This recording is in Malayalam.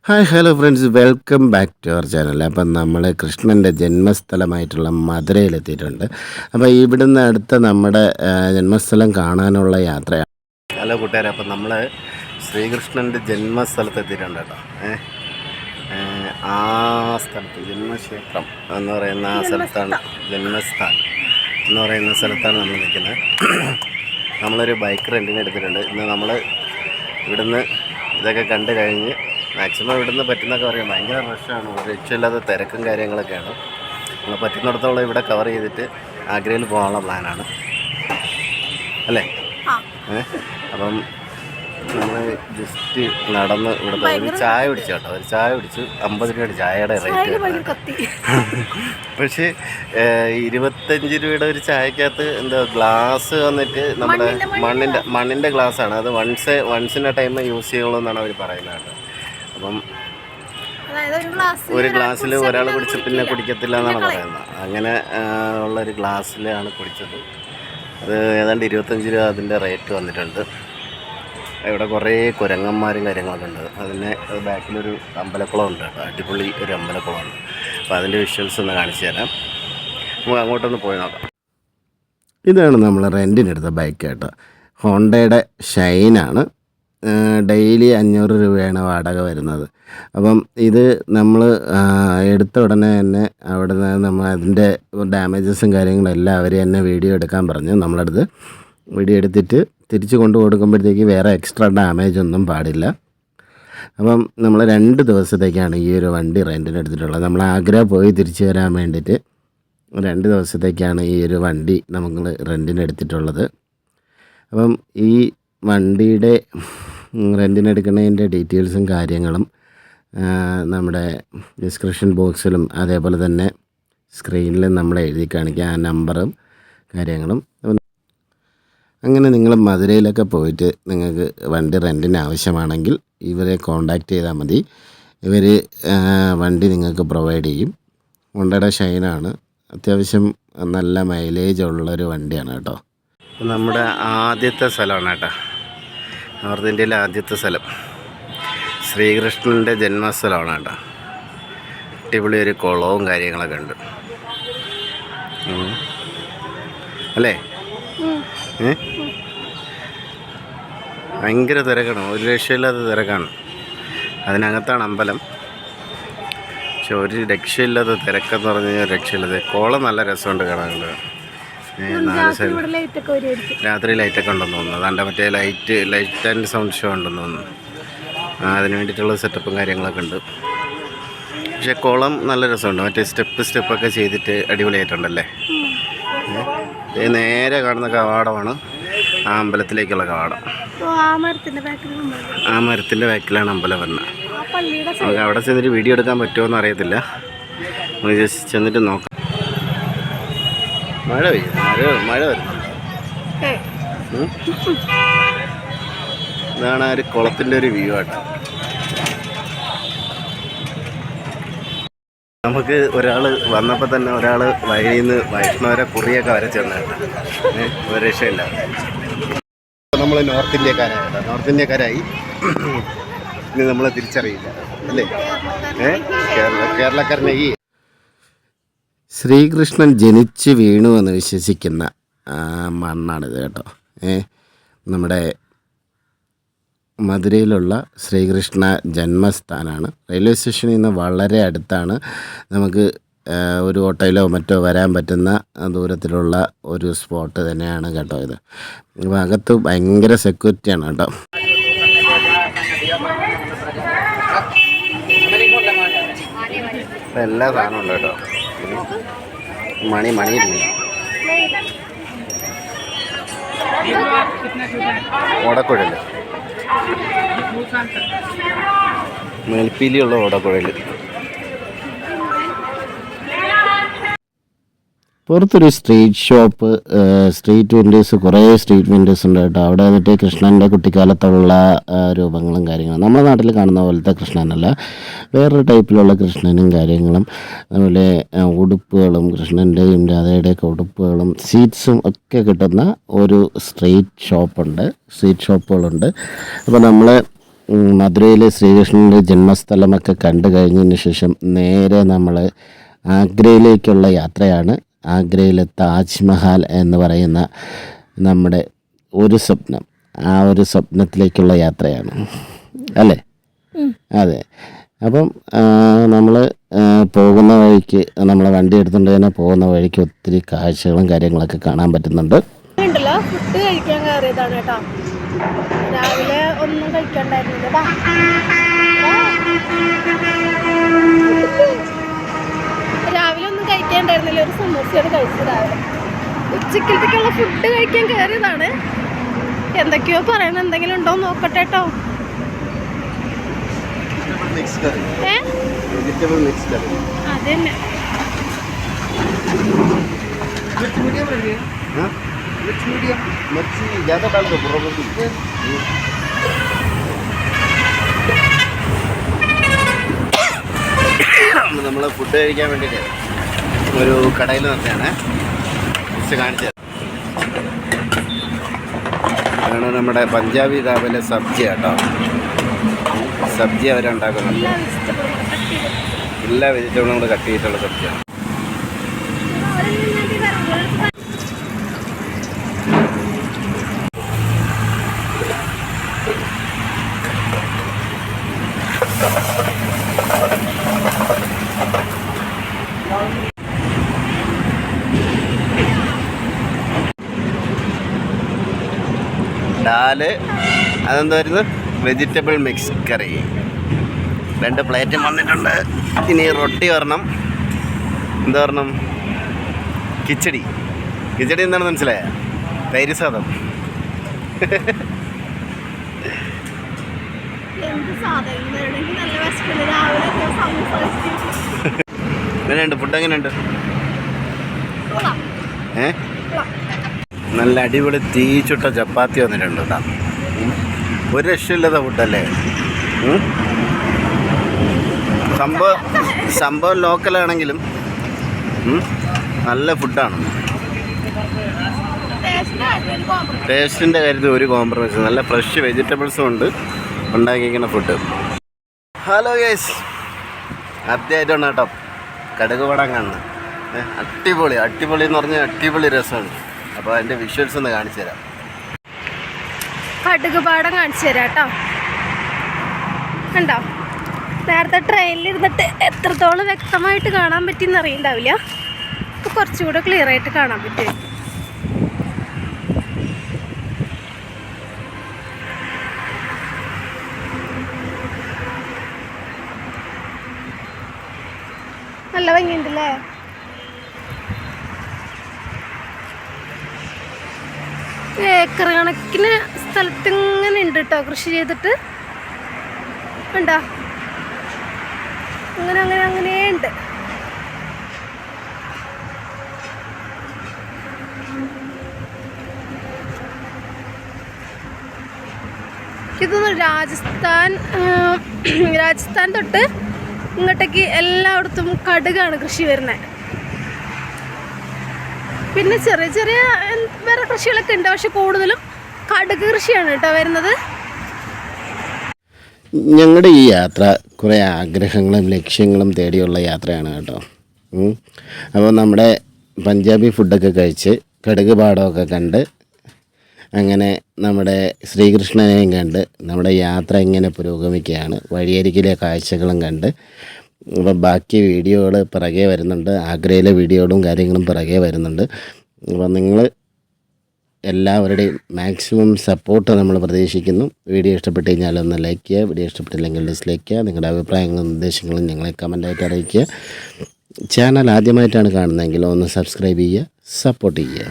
Hi hello friends, welcome back to our channel. അപ്പം നമ്മൾ കൃഷ്ണൻ്റെ ജന്മസ്ഥലമായിട്ടുള്ള മധുരയിലെത്തിയിട്ടുണ്ട്. അപ്പോൾ ഇവിടുന്ന് അടുത്ത നമ്മുടെ ജന്മസ്ഥലം കാണാനുള്ള യാത്രയാണ്. ഹലോ കൂട്ടുകാരെ, അപ്പം നമ്മൾ ശ്രീകൃഷ്ണൻ്റെ ജന്മസ്ഥലത്ത് എത്തിയിട്ടുണ്ട് കേട്ടോ. ആ സ്ഥലത്ത് ജന്മക്ഷേത്രം എന്ന് പറയുന്ന ആ സ്ഥലത്താണ്, ജന്മസ്ഥാനം എന്ന് പറയുന്ന സ്ഥലത്താണ് നമ്മൾ നിൽക്കുന്നത്. നമ്മളൊരു ബൈക്ക് റെൻറ്റിന് എടുത്തിട്ടുണ്ട്. ഇന്ന് നമ്മൾ ഇവിടുന്ന് ഇതൊക്കെ കണ്ടു കഴിഞ്ഞ് മാക്സിമം ഇവിടുന്ന് പറ്റുന്നൊക്കെ പറയാം. ഭയങ്കര റഷാണ്, ഒരു രക്ഷയില്ലാത്ത തിരക്കും കാര്യങ്ങളൊക്കെയാണ്. നമ്മൾ പറ്റുന്നിടത്തോളം ഇവിടെ കവർ ചെയ്തിട്ട് ആഗ്രയിൽ പോകാനുള്ള പ്ലാനാണ് അല്ലേ? അപ്പം നമ്മൾ ജസ്റ്റ് നടന്ന് ഇവിടെ ഒരു ചായ പിടിച്ചു കേട്ടോ. ഒരു ചായ പിടിച്ചു, 50 രൂപയുടെ ചായയുടെ റേറ്റ്. പക്ഷേ 25 രൂപയുടെ ഒരു ചായക്കകത്ത് എന്താ ഗ്ലാസ് വന്നിട്ട് നമ്മുടെ മണ്ണിൻ്റെ ഗ്ലാസ്സാണ്. അത് വൺസിൻ്റെ ടൈം യൂസ് ചെയ്യുള്ളൂ എന്നാണ് അവർ പറയുന്നത് കേട്ടോ. അപ്പം ഒരു ഗ്ലാസ്സിൽ ഒരാൾ കുടിച്ച് പിന്നെ കുടിക്കത്തില്ല എന്നാണ് പറയുന്നത്. അങ്ങനെ ഉള്ളൊരു ഗ്ലാസ്സിലാണ് കുടിച്ചത്. അത് ഏതാണ്ട് 25 രൂപ അതിൻ്റെ റേറ്റ് വന്നിട്ടുണ്ട്. ഇവിടെ കുറേ കുരങ്ങന്മാരും കാര്യങ്ങളൊക്കെ ഉണ്ട്. അത് ബാക്കിലൊരു അമ്പലക്കുളം ഉണ്ട് കേട്ടോ. അടിപൊളി ഒരു അമ്പലക്കുളമാണ്. അപ്പോൾ അതിൻ്റെ വിഷ്വൽസ് ഒന്ന് കാണിച്ചു തരാം. നമുക്ക് അങ്ങോട്ടൊന്ന് പോയി നോക്കാം. ഇതാണ് നമ്മൾ റെൻറ്റിനെടുത്ത ബൈക്ക് കേട്ടോ. ഹോണ്ടയുടെ ഷൈനാണ്. ഡെയിലി 500 രൂപയാണ് വാടക വരുന്നത്. അപ്പം ഇത് നമ്മൾ എടുത്ത ഉടനെ തന്നെ അവിടെ നിന്ന് നമ്മൾ അതിൻ്റെ ഡാമേജസും കാര്യങ്ങളെല്ലാം അവർ തന്നെ വീഡിയോ എടുക്കാൻ പറഞ്ഞു. നമ്മളടുത്ത് വീഡിയോ എടുത്തിട്ട് തിരിച്ച് കൊണ്ടു കൊടുക്കുമ്പോഴത്തേക്ക് വേറെ എക്സ്ട്രാ ഡാമേജ് ഒന്നും പാടില്ല. അപ്പം നമ്മൾ 2 ദിവസത്തേക്കാണ് ഈ ഒരു വണ്ടി റെൻറ്റിന് എടുത്തിട്ടുള്ളത്. നമ്മൾ ആഗ്ര പോയി തിരിച്ചു വരാൻ വേണ്ടിയിട്ട് 2 ദിവസത്തേക്കാണ് ഈ ഒരു വണ്ടി നമുക്ക് റെൻറ്റിന് എടുത്തിട്ടുള്ളത്. അപ്പം ഈ വണ്ടിയുടെ റെൻറ്റിനെടുക്കുന്നതിൻ്റെ ഡീറ്റെയിൽസും കാര്യങ്ങളും നമ്മുടെ ഡിസ്ക്രിപ്ഷൻ ബോക്സിലും അതേപോലെ തന്നെ സ്ക്രീനിലും നമ്മൾ എഴുതി കാണിക്കുക, ആ നമ്പറും കാര്യങ്ങളും. അങ്ങനെ നിങ്ങൾ മധുരയിലൊക്കെ പോയിട്ട് നിങ്ങൾക്ക് വണ്ടി റെൻറ്റിന് ആവശ്യമാണെങ്കിൽ ഇവരെ കോണ്ടാക്റ്റ് ചെയ്താൽ മതി. ഇവർ വണ്ടി നിങ്ങൾക്ക് പ്രൊവൈഡ് ചെയ്യും. ഹോണ്ടയുടെ ഷൈനാണ്, അത്യാവശ്യം നല്ല മൈലേജ് ഉള്ളൊരു വണ്ടിയാണ് കേട്ടോ. നമ്മുടെ ആദ്യത്തെ സ്ഥലമാണ് കേട്ടോ, നോർത്ത് ഇന്ത്യയിലെ ആദ്യത്തെ സ്ഥലം ശ്രീകൃഷ്ണൻ്റെ ജന്മസ്ഥലമാണ് കേട്ടോ. അടിപൊളി ഒരു കുളവും കാര്യങ്ങളൊക്കെ ഉണ്ട് അല്ലേ? ഭയങ്കര തിരക്കാണ്, ഒരു രക്ഷയില്ലാത്ത തിരക്കാണ്. അതിനകത്താണ് അമ്പലം. പക്ഷെ ഒരു രക്ഷയില്ലാത്ത തിരക്കെന്ന് പറഞ്ഞു കഴിഞ്ഞാൽ രക്ഷയില്ലാത്ത. കുളം നല്ല രസമുണ്ട് കാണാനുള്ളത്. 4 സൈഡ് രാത്രി ലൈറ്റൊക്കെ ഉണ്ടെന്ന് തോന്നുന്നു. അതാണ്ട് മറ്റേ ലൈറ്റ് ആൻഡ് സൗണ്ട് ഷോ ഉണ്ടെന്ന് തോന്നുന്നു. അതിന് വേണ്ടിയിട്ടുള്ള സെറ്റപ്പും കാര്യങ്ങളൊക്കെ ഉണ്ട്. പക്ഷെ കുളം നല്ല രസമുണ്ട്. മറ്റേ സ്റ്റെപ്പൊക്കെ ചെയ്തിട്ട് അടിപൊളിയായിട്ടുണ്ടല്ലേ. നേരെ കാണുന്ന കവാടമാണ് ആ അമ്പലത്തിലേക്കുള്ള കവാടം. ആ മരത്തിൻ്റെ ബാക്കിലാണ് അമ്പലം വരുന്നത്. നമുക്ക് അവിടെ ചെന്നിട്ട് വീഡിയോ എടുക്കാൻ പറ്റുമോ എന്ന് അറിയത്തില്ല. നമുക്ക് ജസ്റ്റ് ചെന്നിട്ട് നോക്കാം. മഴ വരുന്നുണ്ട്. ഇതാണ് ആ ഒരു കുളത്തിൻ്റെ ഒരു വ്യൂ ആട്ടോ. നമുക്ക് ഒരാൾ വന്നപ്പോൾ തന്നെ ഒരാൾ വഴിയിൽ നിന്ന് വൈഷ്ണവരെ കുറിയൊക്കെ വരച്ചെന്ന് കേട്ടോ. ഒരു രക്ഷയില്ല. നമ്മൾ നോർത്ത് ഇന്ത്യക്കാരായി ഇനി നമ്മളെ തിരിച്ചറിയില്ല അല്ലേ? കേരളക്കാരനെ ഈ ശ്രീകൃഷ്ണൻ ജനിച്ച് വീണു എന്ന് വിശ്വസിക്കുന്ന മണ്ണാണിത് കേട്ടോ. നമ്മുടെ മധുരയിലുള്ള ശ്രീകൃഷ്ണ ജന്മസ്ഥാനമാണ്. റെയിൽവേ സ്റ്റേഷനിൽ നിന്ന് വളരെ അടുത്താണ്. നമുക്ക് ഒരു ഓട്ടോയിലോ മറ്റോ വരാൻ പറ്റുന്ന ദൂരത്തിലുള്ള ഒരു സ്പോട്ട് തന്നെയാണ് കേട്ടോ ഇത്. അപ്പോൾ അകത്ത് ഭയങ്കര സെക്യൂരിറ്റിയാണ് കേട്ടോ. എല്ലാ സാധനവും ഉണ്ട് കേട്ടോ. മണി ഓടക്കുഴൽ, മേൽപ്പീലിയുള്ള ഓടക്കുഴൽ. പുറത്തൊരു സ്ട്രീറ്റ് വെൻഡേഴ്സ്, കുറേ സ്ട്രീറ്റ് വെൻഡേഴ്സ് ഉണ്ട് കേട്ടോ. അവിടെ വന്നിട്ട് കൃഷ്ണൻ്റെ കുട്ടിക്കാലത്തുള്ള രൂപങ്ങളും കാര്യങ്ങളും, നമ്മുടെ നാട്ടിൽ കാണുന്ന പോലത്തെ കൃഷ്ണനല്ല, വേറൊരു ടൈപ്പിലുള്ള കൃഷ്ണനും കാര്യങ്ങളും, അതുപോലെ ഉടുപ്പുകളും, കൃഷ്ണൻ്റെയും രാധയുടെയൊക്കെ ഉടുപ്പുകളും സീറ്റ്സും ഒക്കെ കിട്ടുന്ന ഒരു സ്ട്രീറ്റ് ഷോപ്പുകളുണ്ട്. അപ്പോൾ നമ്മൾ മധുരയിലെ ശ്രീകൃഷ്ണൻ്റെ ജന്മസ്ഥലമൊക്കെ കണ്ടു കഴിഞ്ഞതിന് ശേഷം നേരെ നമ്മൾ ആഗ്രയിലേക്കുള്ള യാത്രയാണ്. ആഗ്രയിലെ താജ്മഹൽ എന്ന് പറയുന്ന നമ്മുടെ ഒരു സ്വപ്നം, ആ ഒരു സ്വപ്നത്തിലേക്കുള്ള യാത്രയാണ് അല്ലേ? അതെ. അപ്പം നമ്മൾ പോകുന്ന വഴിക്ക്, നമ്മൾ വണ്ടി എടുത്തുകൊണ്ട് തന്നെ പോകുന്ന വഴിക്ക് ഒത്തിരി കാഴ്ചകളും കാര്യങ്ങളൊക്കെ കാണാൻ പറ്റുന്നുണ്ട്. ഫുഡ് കഴിക്കാൻ കയറിയതാണ് കേട്ടോ. രാവിലെ ഒന്നും കഴിക്കണ്ടായിരുന്നില്ല. രാവിലെ ഒന്നും കഴിക്കാണ്ടായിരുന്നില്ല, ഒരു സമൂസയാണ് കഴിച്ചത് രാവിലെ. ഉച്ചക്കലത്തേക്കുള്ള ഫുഡ് കഴിക്കാൻ കയറിയതാണ്. എന്തൊക്കെയോ പറയണ, എന്തെങ്കിലും ഉണ്ടോ നോക്കട്ടെ കേട്ടോ. അതന്നെ നമ്മൾ ഫുഡ് കഴിക്കാൻ വേണ്ടിയിട്ട് ഒരു കടയിൽ നിർത്തിയാണ് കാണിച്ചത്. അതാണ് നമ്മുടെ പഞ്ചാബി ധാബയിലെ സബ്ജി കേട്ടോ. സബ്ജി അവരുണ്ടാക്കുന്നുണ്ട്. എല്ലാ വെജിറ്റബിളും കൂടെ കട്ട് ചെയ്തിട്ടുള്ള സബ്ജിയാണ്. ദാല്, അതെന്തായിരുന്നു, വെജിറ്റബിൾ മിക്സ് കറി. 2 പ്ലേറ്റും വന്നിട്ടുണ്ട്. ഇനി റൊട്ടി വരണം. എന്താ പറയണം, കിച്ചടി. കിച്ചടി എന്താണെന്ന് മനസ്സിലായ? തൈര് സാദം. എങ്ങനെയുണ്ട് ഫുഡ്? എങ്ങനെയുണ്ട്? നല്ല അടിപൊളി തീച്ചുട്ട ചപ്പാത്തി വന്നിട്ടുണ്ട് കേട്ടോ. ഒരു രക്ഷയില്ലാത്ത ഫുഡല്ലേ. സംഭവം ലോക്കലാണെങ്കിലും നല്ല ഫുഡാണ്. ടേസ്റ്റിൻ്റെ കാര്യത്തിൽ ഒരു കോംപ്രമൈസ്. നല്ല ഫ്രഷ് വെജിറ്റബിൾസും ഉണ്ട് ഉണ്ടാക്കിയിരിക്കുന്ന ഫുഡ്. ഹലോ ഗൈസ്, ആദ്യമായിട്ടാണ് കേട്ടോ കടുക് പടം കാണുന്നത്. അടിപൊളി എന്ന് പറഞ്ഞാൽ അടിപൊളി രസമാണ്. അപ്പോൾ അതിൻ്റെ വിഷ്വൽസ് ഒന്ന് കാണിച്ചു തരാം. കടുക് പാടം കാണിച്ചു തരാം കേട്ടോ. കണ്ടോ, നേരത്തെ ട്രെയിനിലിരുന്നിട്ട് എത്രത്തോളം വ്യക്തമായിട്ട് കാണാൻ പറ്റിയെന്ന് അറിയണ്ടാവില്ല. ഇപ്പോൾ കുറച്ചുകൂടെ ക്ലിയർ ആയിട്ട് കാണാൻ പറ്റും. നല്ല ഭംഗിയുണ്ടല്ലേ. ഏക്കർ കണക്കിന് സ്ഥലത്ത് ഇങ്ങനെ ഉണ്ട് കേട്ടോ കൃഷി ചെയ്തിട്ട്. ഉണ്ടോ, അങ്ങനെ ഉണ്ട്. ഇതൊന്നും രാജസ്ഥാൻ തൊട്ട് ഇങ്ങോട്ടേക്ക് എല്ലായിടത്തും കടുകാണ് കൃഷി വരുന്നത്. പിന്നെ ചെറിയ വേറെ കൃഷികളൊക്കെ ഉണ്ട്, പക്ഷെ കൂടുതലും കടുക് കൃഷിയാണ് കേട്ടോ വരുന്നത്. ഞങ്ങളുടെ ഈ യാത്ര കുറേ ആഗ്രഹങ്ങളും ലക്ഷ്യങ്ങളും തേടിയുള്ള യാത്രയാണ് കേട്ടോ. അപ്പോൾ നമ്മുടെ പഞ്ചാബി ഫുഡൊക്കെ കഴിച്ച് കടുക് പാടമൊക്കെ കണ്ട് അങ്ങനെ നമ്മുടെ ശ്രീകൃഷ്ണനെയും കണ്ട് നമ്മുടെ യാത്ര ഇങ്ങനെ പുരോഗമിക്കുകയാണ്. വഴിയരികിലെ കാഴ്ചകളും കണ്ട്. അപ്പോൾ ബാക്കി വീഡിയോകൾ പിറകെ വരുന്നുണ്ട്. ആഗ്രയിലെ വീഡിയോകളും കാര്യങ്ങളും പിറകെ വരുന്നുണ്ട്. അപ്പോൾ നിങ്ങൾ എല്ലാവരുടെയും മാക്സിമം സപ്പോർട്ട് നമ്മൾ പ്രതീക്ഷിക്കുന്നു. വീഡിയോ ഇഷ്ടപ്പെട്ട് കഴിഞ്ഞാൽ ഒന്ന് ലൈക്ക് ചെയ്യുക, വീഡിയോ ഇഷ്ടപ്പെട്ടില്ലെങ്കിൽ ഡിസ്ലൈക്ക് ചെയ്യുക. നിങ്ങളുടെ അഭിപ്രായങ്ങളും നിർദ്ദേശങ്ങളും ഞങ്ങളെ കമൻറ്റായിട്ട് അറിയിക്കുക. ചാനൽ ആദ്യമായിട്ടാണ് കാണുന്നതെങ്കിൽ ഒന്ന് സബ്സ്ക്രൈബ് ചെയ്യുക, സപ്പോർട്ട് ചെയ്യുക.